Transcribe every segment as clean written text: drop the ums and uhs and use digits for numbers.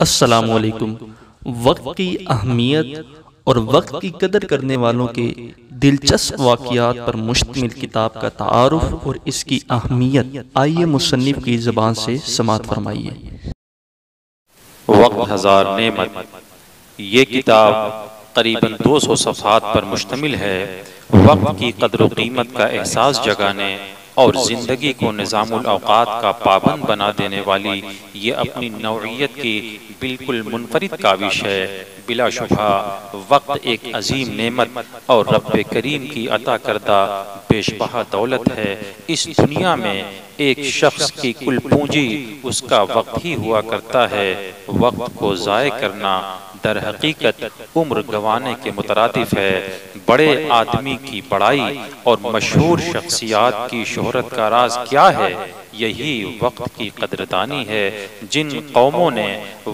अस्सलामुअलैकुम। वक्त की अहमियत और वक्त की कदर करने वालों के दिलचस्प वाक़यात पर मुश्तमिल किताब का तारुफ और इसकी अहमियत आइए मुसन्निफ़ की ज़बान से समाअत फरमाइए। वक्त हज़ार नेमत। ये किताब करीबन 200 सफ़हात पर मुश्तमिल है। वक्त की कदर व कीमत का एहसास जगाने और ज़िंदगी को निज़ामुल औक़ात का पाबंद बना देने वाली ये अपनी नौइयत की बिल्कुल मुनफरिद काविश है। बिलाशुबहा वक्त एक अजीम नेमत और रब्बे करीम की अता करदा बेशबहा दौलत है। इस दुनिया में एक शख्स की कुल पूंजी उसका वक्त ही हुआ करता है। वक्त को ज़ाय करना दर हकीकत उम्र गंवाने के मुतरादिफ है। बड़े आदमी की बड़ाई और मशहूर शख्सियात की शोहरत का राज क्या है? यही वक्त की कदरदानी है। जिन कौमों ने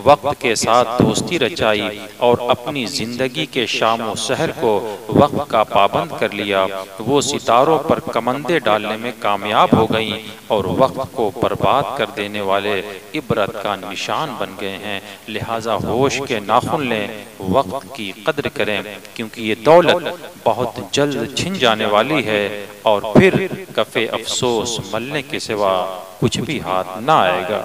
वक्त के साथ दोस्ती रचाई और अपनी जिंदगी के शामो सहर को वक्त का पाबंद कर लिया, वो सितारों पर कमंदे डालने में कामयाब हो गईं और वक्त को बर्बाद कर देने वाले इबरत का निशान बन गए हैं। लिहाजा होश के नाखुन लें, वक्त की कद्र करें, क्योंकि ये दौलत बहुत जल्द छिन जाने वाली है और फिर कफ़े अफसोस मलने के सिवा कुछ भी हाथ ना आएगा।